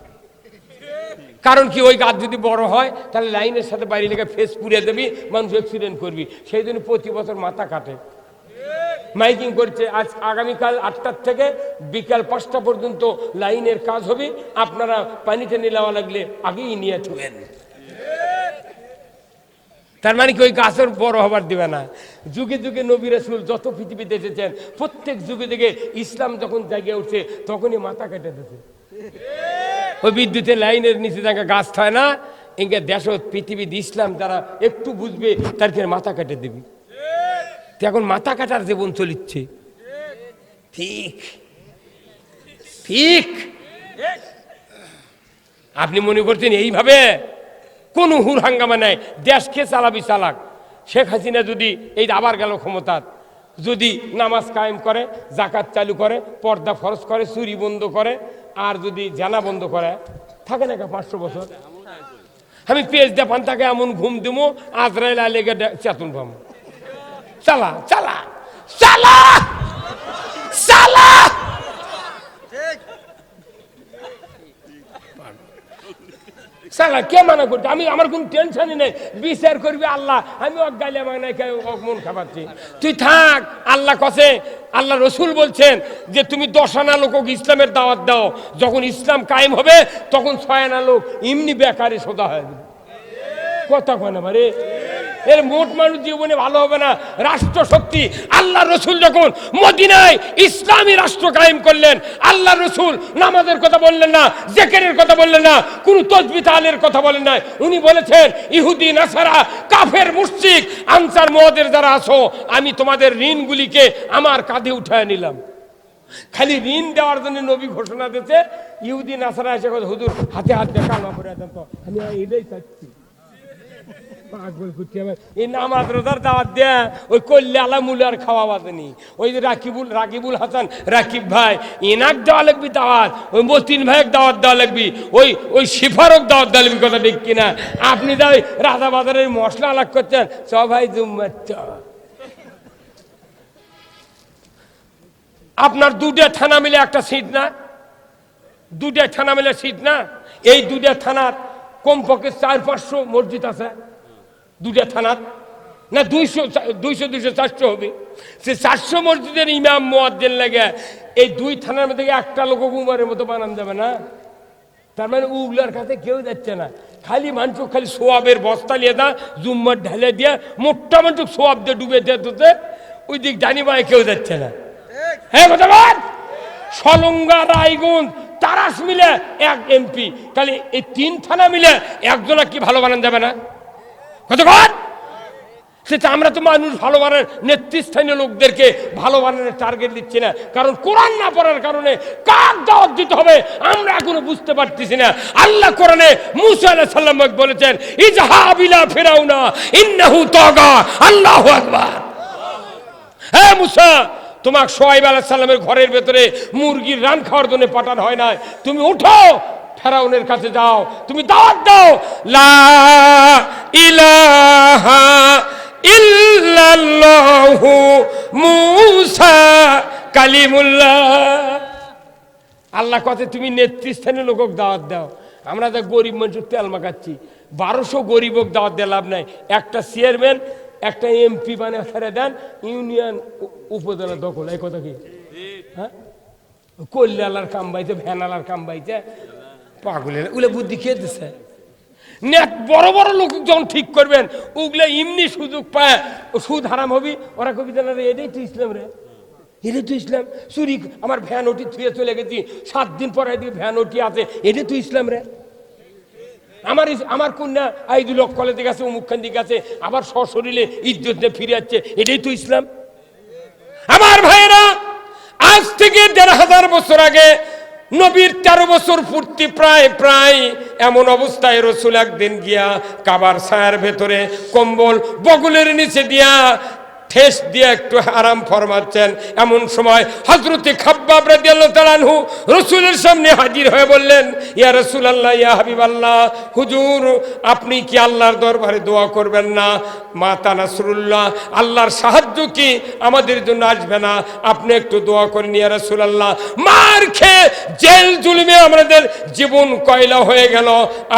Speaker 1: কারণ কি, ওই গাছ যদি বড় হয় তাহলে লাইনের সাথে বাইরে লেগে ফেস পুড়ে দেবি, মানুষ অ্যাক্সিডেন্ট করবি, সেই জন্য প্রতি বছর মাথা কাটে। মাইকিং করছে, আজ আগামীকাল 8টার থেকে বিকাল 5টা পর্যন্ত লাইনের কাজ হবে, আপনারা পানি টেনে নেওয়া লাগলে আগেই নিয়ে চলেন। তার মানে কি ওই গাছের বড় হবার দিবে না। যুগে যুগে নবী রাসূল যত পৃথিবীতে এসেছেন, প্রত্যেক যুগে যুগে ইসলাম যখন জায়গায় উঠছে তখনই মাথা কেটে দিয়েছে। ওই বিদ্যুতের লাইনের নিচে জায়গা গাছ হয় না, এঙ্গে দেশ পৃথিবীর ইসলাম যারা একটু বুঝবে তারকে মাথা কেটে দেবে। এখন মাথা কাটার জীবন চলিচ্ছে। ঠিক ঠিক। আপনি মনে করছেন এইভাবে কোনো হুর হাঙ্গামা নাই, দেশকে চালাবি চালাক। শেখ হাসিনা যদি এই আবার গেল ক্ষমতা, যদি নামাজ কায়েম করে, জাকাত চালু করে, পর্দা ফরজ করে, চুরি বন্ধ করে, আর যদি জানা বন্ধ করে, থাকে না 500 বছর। আমি পেজ দেখান তাকে এমন ঘুম দেবো, আজরাইল আলেগে চেতন পাবো। চালা চালা চালা চালা। চালা কে মানা করছে? আমি, আমার কোন টেনশনই নেই, বিচার করবি আল্লাহ। আমি অজ্ঞালে মন খাবাচ্ছি, তুই থাক। আল্লাহ কসে, আল্লাহ রসুল বলছেন যে তুমি 10 আনা লোক ইসলামের দাওয়াত দাও, যখন ইসলাম কায়েম হবে তখন 6 আনা লোক এমনি বেকারে সোজা হয়ে যাবে। কথা কয় না বারে, এর মোট মানুষ জীবনে ভালো হবে না। রাষ্ট্র শক্তি, আল্লাহ রসুল যখন মদিনায় ইসলামী রাষ্ট্র কায়েম করলেন, আল্লাহ রসুল নামাজের কথা বললেন না, জিকিরের কথা বললেন না, কোন তাসবিহ তাহলিলের কথা বলেন না। উনি বলেছেন, ইহুদি নাসারা কাফের মুশরিক আনসার মুহাজির যারা আছো, আমি তোমাদের ঋণগুলিকে আমার কাঁধে উঠায় নিলাম। খালি ঋণ দেওয়ার জন্য নবী ঘোষণা দিয়েছে। ইহুদি নাসারা এসে কথা, হুজুর হাতে হাত দিয়ে কালমা পড়ে দেন, তো আমি এটাই চাচ্ছি। এই নামাজ রোজার দাওয়াত দেয়া ওই কল্লে আলামুলার খাওয়া বাদেনি। ওই যে রাকিবুল হাসান রাকিব ভাই, এনাক দেওয়া লাগবি দাওয়াত, ওই মতিন ভাইয়ের দাওয়াত দেওয়া লাগবি, ওই শিফারক দাওয়াত দেওয়া লাগবি। কথা ঠিক কিনা? আপনি যাই রাজা বাজারের মশলা আলাগ করছেন, সবাই জুম্মাচ্ছ। আপনার 2টা থানা মিলে একটা সিট না, 2টা থানা মিলে সিট না। এই 2টা থানার কমপক্ষে 400-500 মসজিদ আছে। 2টা থানার না 200-400 হবে। সে 400 মসজিদের ইমাম মুয়াজ্জিন লাগে এই 2 থানার মধ্যে একটা লোক উমরের মতো বানান যাবে না। তার মানে উগলার কাছে কেউ যাচ্ছে না, খালি মানুষ খালি সোয়াবের বস্তা নিয়ে দা জুম্মার ঢালে দিয়ে মোটা মানুষ সোয়াব দিয়ে ডুবে দিয়ে ওই দিক জানি ভাই কেউ যাচ্ছে না। হ্যাঁ কথা বল। সলঙ্গা, রায়গঞ্জ, তারাস মিলে 1 এমপি, তাহলে এই 3 থানা মিলে একজনা কি ভালো বানান যাবে না? কতক্ষণ? সেটা আমরা তো মানুষ ভালো বানানোর, নেতৃস্থানীয় লোকদেরকে ভালো বানানোর টার্গেট দিচ্ছি না, কারণ কোরআন না পড়ার কারণে কার দাওয়াত দিতে হবে আমরা এখনো বুঝতে পারতেছি না। আল্লাহ কোরআনে মুসা আলাইহিস সালাম বলেছেন, ইজহাব ইলা ফিরাউনা ইন্নাহু তাগা। আল্লাহু আকবার। হে মুসা, তোমাকে শুআয়ব আলাইহিস সালামের ঘরের ভেতরে মুরগির রান খাওয়ার জন্য পাঠানো হয় না, তুমি উঠো ফেরাউনের কাছে যাও, তুমি দাওয়াত দাও, লা ইলাহা ইল্লাল্লাহু মুসা কালিমুল্লাহ। আল্লাহ কথা, তুমি নেতৃস্থানীয় লোকক দাওয়াত দাও। আমরা যা গরিব মানুষের তেল মাখাচ্ছি, 1200 গরিবক দাওয়াত দিয়ে লাভ নাই। একটা চেয়ারম্যান, একটা এমপি বানিয়ে ছেড়ে দেন, ইউনিয়ন উপজেলা দখল। এই কথা কি? হ্যাঁ, কল্যাণার কাম বাইছে, ভ্যানালার কাম বাইছে, পাগলের উলে বুদ্ধি খেয়ে দিচ্ছে। নেট বড় বড় লোক যখন ঠিক করবেন, ওগুলো এমনি সুযোগ পায়, সুদ হারাম হবি। ওরা কবি জানা রে, এটাই তো ইসলাম রে, এটাই তো ইসলাম। চুরি, আমার ভ্যান ওটি থুয়ে চলে গেছি, 7 দিন পরে এদিকে ভ্যান ওটি আছে, এটাই তো ইসলাম রে। আমার কন্যা আইদুল হক কলেজে গেছে, অমুক খান দিকে গেছে, আবার সশরীরে ইজ্জত নিয়ে ফিরে যাচ্ছে, এটাই তো ইসলাম। আমার ভাইয়েরা, আজ থেকে ১৫০০ বছর আগে নবীর ১৩ বছর পূর্তি প্রায় এমন অবস্থায় রসুল একদিন গিয়া কাবার ছায়ার ভেতরে কম্বল বগলের নিচে দিয়া ঠেস দিয়ে একটু আরাম ফরমাচ্ছেন। এমন সময় হযরতে খাব্বাব রাদিয়াল্লাহু তাআলা আনহু রাসূলের সামনে হাজির হয়ে বললেন, ইয়া রাসূলুল্লাহ, ইয়া হাবিবাল্লাহ, হুজুর আপনি কি আল্লাহর দরবারে দোয়া করবেন না? মাতা নাসরুল্লাহ, আল্লাহর সাহায্য কি আমাদের জন্য আসবে না? আপনি একটু দোয়া করেন ইয়া রাসূলুল্লাহ। মার খেয়ে জেল জুলুমে আমাদের জীবন কয়লা হয়ে গেল,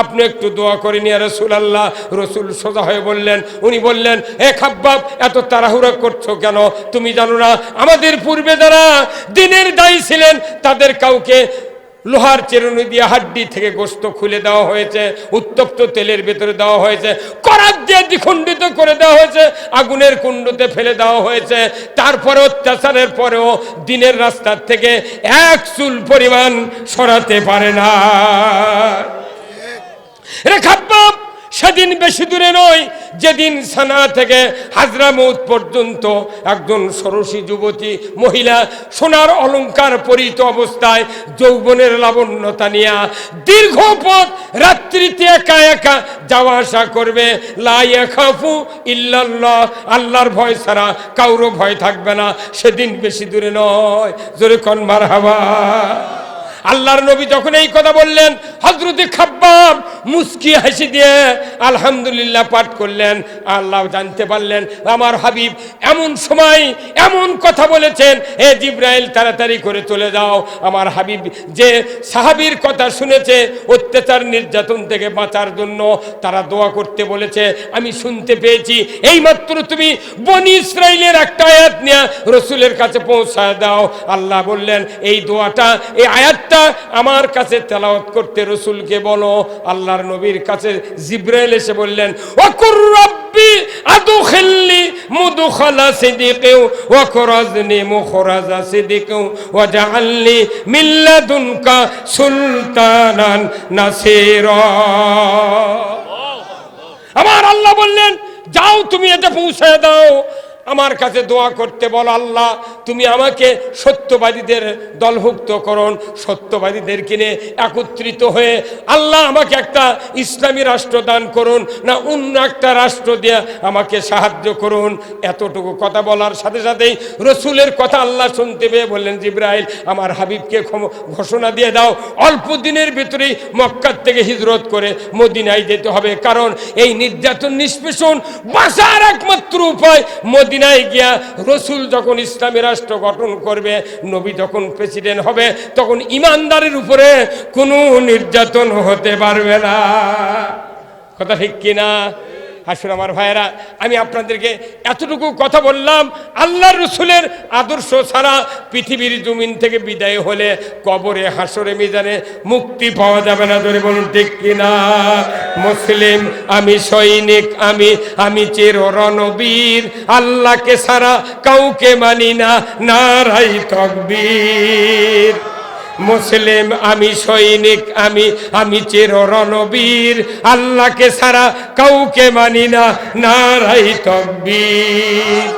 Speaker 1: আপনি একটু দোয়া করেন ইয়া রাসূলুল্লাহ। রাসূল সোজা হয়ে বললেন, উনি বললেন, এ খাব্বাব, এত তাড়াহুড়া করছো কেন? তুমি জানো না আমাদের পূর্বে যারা দিনের দায়ী ছিলেন তাদের কাউকে লোহার চিরুনি দিয়ে হাড্ডি থেকে গোশত খুলে দেওয়া হয়েছে, উত্তপ্ত তেলের ভেতরে দেওয়া হয়েছে, করাত দিয়ে দ্বিখণ্ডিত করে দেওয়া হয়েছে, আগুনের কুণ্ডতে ফেলে দেওয়া হয়েছে। তারপরে অত্যাচারের পরেও দিনের রাস্তার থেকে এক চুল পরিমাণ সরাতে পারে না। রে খাব্বাব, সেদিন বেশি দূরে নয়, যেদিন সানা থেকে হাজরামউত পর্যন্ত একজন ষোড়শী যুবতী মহিলা সোনার অলংকার পরিহিত অবস্থায় যৌবনের লাবণ্যতা নিয়ে দীর্ঘ পথ রাত্রিতে একা একা যাওয়া আসা করবে। লা ইয়াখাফু ইল্লাল্লাহ, আল্লাহর ভয় ছাড়া কারো ভয় থাকবে না। সেদিন বেশি দূরে নয়, জোরে কোন মারহাবা। আল্লাহর নবী যখন এই কথা বললেন, হযরতে খাব্বাব মুস্কি হাসি দিয়ে আলহামদুলিল্লাহ পাঠ করলেন। আল্লাহ জানতে পারলেন আমার হাবিব এমন সময় এমন কথা বলেছেন, হে জিবরাইল তাড়াতাড়ি করে চলে যাও। আমার হাবিব যে সাহাবীর কথা শুনেছে অত্যাচার নির্যাতন থেকে বাঁচার জন্য, তারা দোয়া করতে বলেছে, আমি শুনতে পেয়েছি। এইমাত্র তুমি বনি ইসরাইলের একটা আয়াত নিয়ে রসুলের কাছে পৌঁছায় দাও। আল্লাহ বললেন, এই দোয়াটা, এই আয়াতটা আমার কাছে তেলাওয়াত করতে রসুলকে বলো। আল্লাহর নবীর কাছে জিবরাইল এসে বললেন, ওয়াকুর রাব্বি আদখিলনি মুদখালা সিদিকিন ওয়া খরাজনি মুখরাজা সিদিকিন ওয়া জাআলনি মিন লাদুনকা সুলতানান নাসীরা। আমার আল্লাহ বললেন, যাও তুমি এটা পৌঁছায় দাও, আমার কাছে দোয়া করতে বলো, আল্লাহ তুমি আমাকে সত্যবাদীদের দলভুক্ত করুন, সত্যবাদীদের কিনে একত্রিত হয়ে আল্লাহ আমাকে একটা ইসলামী রাষ্ট্র দান করুন, না অন্য একটা রাষ্ট্র দিয়ে আমাকে সাহায্য করুন। এতটুকু কথা বলার সাথে সাথেই রসুলের কথা আল্লাহ শুনতে পেয়ে বললেন, জিবরাইল আমার হাবিবকে ঘোষণা দিয়ে দাও, অল্প দিনের ভিতরেই মক্কার থেকে হিজরত করে মদিনায় যেতে হবে। কারণ এই নির্যাতন নিষ্পেষণ বাঁচার একমাত্র উপায় মদিনায় গিয়া রসুল যখন ইসলামী রাষ্ট্র গঠন করবে, নবী যখন প্রেসিডেন্ট হবে, তখন ইমানদারের উপরে কোনো নির্যাতন হতে পারবে না। কথা ঠিক কিনা? আসুন আমার ভাইয়েরা, আমি আপনাদেরকে এতটুকু কথা বললাম, আল্লাহর রসুলের আদর্শ ছাড়া পৃথিবীর জমিন থেকে বিদায় হলে কবরে হাসরে মিজানে মুক্তি পাওয়া যাবে না। ধরে বলুন ঠিক কিনা? মুসলিম আমি, সৈনিক আমি চির রণবীর, আল্লাহকে ছাড়া কাউকে মানি না, নারাই তাকবীর। মুসলিম আমি, সৈনিক আমি চির রণবীর, আল্লাহকে ছাড়া কাউকে মানি না, নারাই তাকবীর।